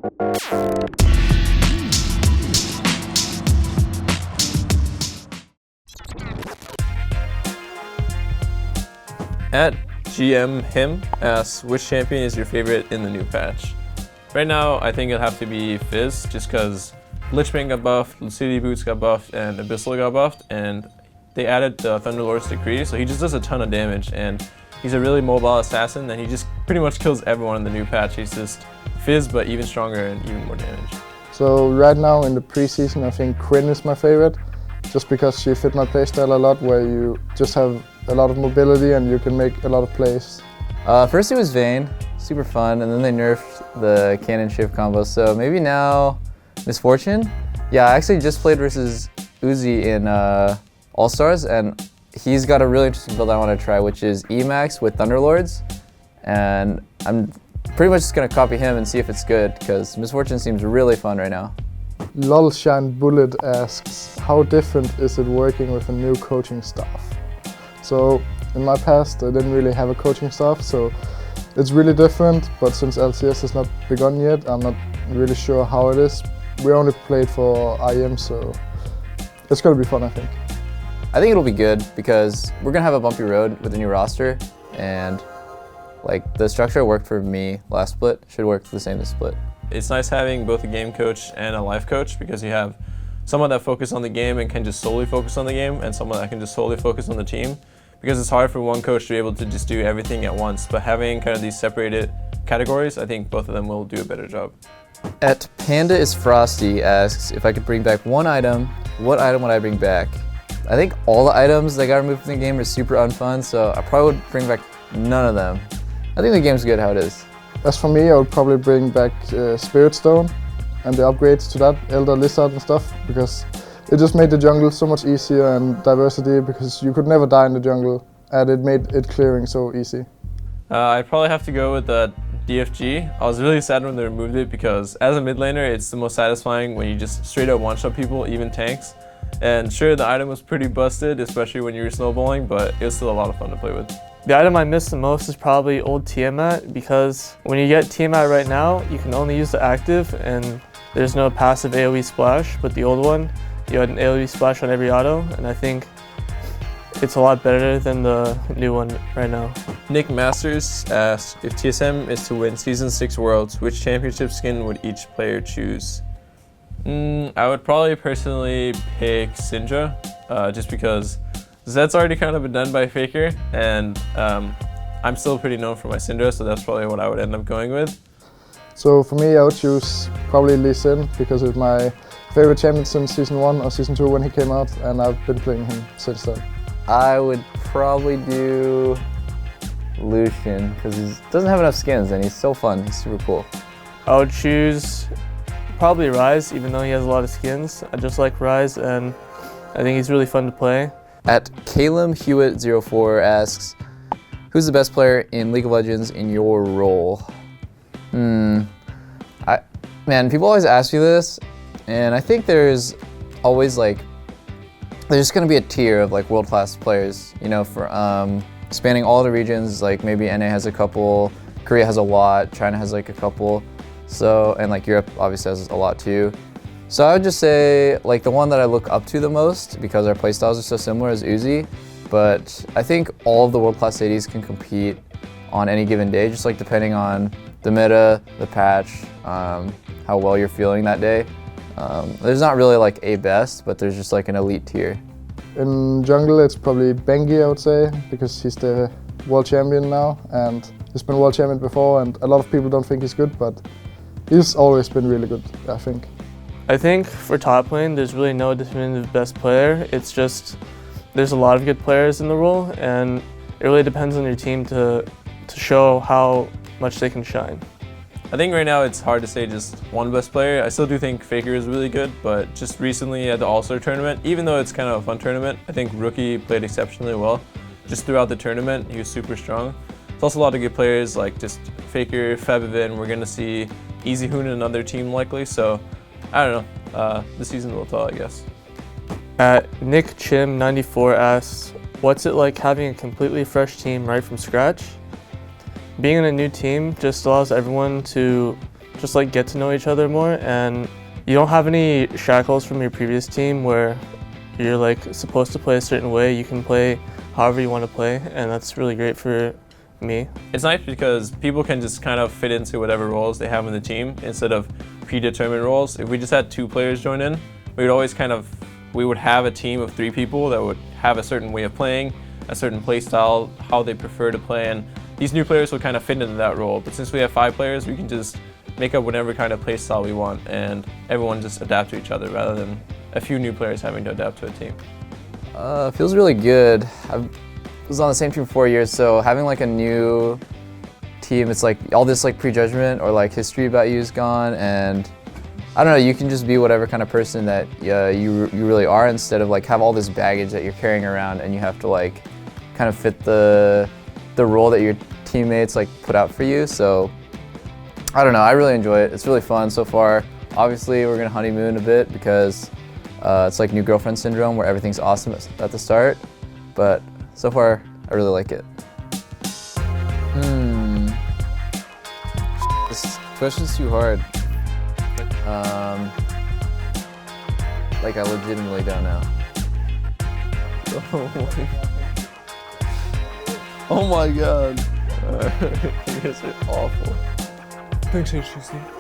At GM Him asks, which champion is your favorite in the new patch? Right now, I think it'll have to be Fizz, just because Lichbane got buffed, Lucidity Boots got buffed, and Abyssal got buffed, and they added the Thunderlord's Decree, so he just does a ton of damage, and he's a really mobile assassin, and he just pretty much kills everyone in the new patch. He's just Fizz, but even stronger and even more damage. So right now in the preseason, I think Quinn is my favorite, just because she fit my playstyle a lot, where you just have a lot of mobility and you can make a lot of plays. First it was Vayne, super fun, and then they nerfed the cannon shift combo, so maybe now Misfortune? Yeah, I actually just played versus Uzi in All-Stars, and he's got a really interesting build I want to try, which is Emax with Thunderlords, and I'm pretty much just going to copy him and see if it's good, because Misfortune seems really fun right now. Lolshine Bullet asks, how different is it working with a new coaching staff? So in my past I didn't really have a coaching staff, so it's really different, but since LCS has not begun yet, I'm not really sure how it is. We only played for IM, so it's going to be fun, I think. I think it'll be good because we're going to have a bumpy road with the new roster, and like the structure worked for me last split, should work the same this split. It's nice having both a game coach and a life coach, because you have someone that focuses on the game and can just solely focus on the game, and someone that can just solely focus on the team, because it's hard for one coach to be able to just do everything at once. But having kind of these separated categories, I think both of them will do a better job. At Panda is Frosty asks, if I could bring back one item, what item would I bring back? I think all the items that got removed from the game are super unfun, so I probably would bring back none of them. I think the game's good how it is. As for me, I would probably bring back Spirit Stone and the upgrades to that, Elder Lizard and stuff, because it just made the jungle so much easier, and diversity, because you could never die in the jungle, and it made it clearing so easy. I'd probably have to go with DFG. I was really sad when they removed it, because as a mid laner, it's the most satisfying when you just straight up one-shot people, even tanks. And sure, the item was pretty busted, especially when you were snowballing, but it was still a lot of fun to play with. The item I miss the most is probably old Tiamat, because when you get Tiamat right now, you can only use the active and there's no passive AoE splash, but the old one, you had an AoE splash on every auto, and I think it's a lot better than the new one right now. Nick Masters asked, if TSM is to win Season 6 Worlds, which championship skin would each player choose? I would probably personally pick Syndra, just because Zed's already kind of been done by Faker, and I'm still pretty known for my Syndra, so that's probably what I would end up going with. So for me, I would choose probably Lee Sin, because it's my favorite champion since Season 1 or Season 2 when he came out, and I've been playing him since then. I would probably do Lucian, because he doesn't have enough skins and he's so fun, he's super cool. I would choose probably Ryze, even though he has a lot of skins. I just like Ryze, and I think he's really fun to play. At Calum Hewitt04 asks, who's the best player in League of Legends in your role? Man, people always ask me this, and I think there's always there's gonna be a tier of world-class players, you know, for spanning all the regions. Like maybe NA has a couple, Korea has a lot, China has a couple, so, and Europe obviously has a lot too. So I would just say the one that I look up to the most, because our playstyles are so similar, is Uzi. But I think all of the world-class ADs can compete on any given day, just depending on the meta, the patch, how well you're feeling that day. There's not really a best, but there's just an elite tier. In jungle, it's probably Bengi, I would say, because he's the world champion now, and he's been world champion before, and a lot of people don't think he's good, but he's always been really good, I think. I think for top lane, there's really no definitive best player. It's just there's a lot of good players in the role, and it really depends on your team to show how much they can shine. I think right now it's hard to say just one best player. I still do think Faker is really good, but just recently at the All-Star tournament, even though it's kind of a fun tournament, I think Rookie played exceptionally well. Just throughout the tournament, he was super strong. There's also a lot of good players like just Faker, Febivin. We're gonna see Easy Hoon in another team likely, so I don't know. The season will tell, I guess. Nick Chim 94 asks, what's it like having a completely fresh team right from scratch? Being in a new team just allows everyone to just like get to know each other more, and you don't have any shackles from your previous team where you're like supposed to play a certain way. You can play however you want to play, and that's really great for me. It's nice because people can just kind of fit into whatever roles they have in the team instead of predetermined roles. If we just had 2 players join in, we would have a team of 3 people that would have a certain way of playing, a certain play style, how they prefer to play, and these new players would kind of fit into that role. But since we have 5 players, we can just make up whatever kind of play style we want, and everyone just adapt to each other rather than a few new players having to adapt to a team. Feels really good. I was on the same team for 4 years, so having like a new team, it's like all this like prejudgment or like history about you is gone, and I don't know, you can just be whatever kind of person that you really are instead of like have all this baggage that you're carrying around and you have to like kind of fit the role that your teammates like put out for you. So I don't know, I really enjoy it. It's really fun so far. Obviously we're gonna honeymoon a bit because it's like new girlfriend syndrome where everything's awesome at the start, but so far I really like it. This question's too hard. Like I legitimately don't know. Oh my god. You guys are awful. Thanks, HTC.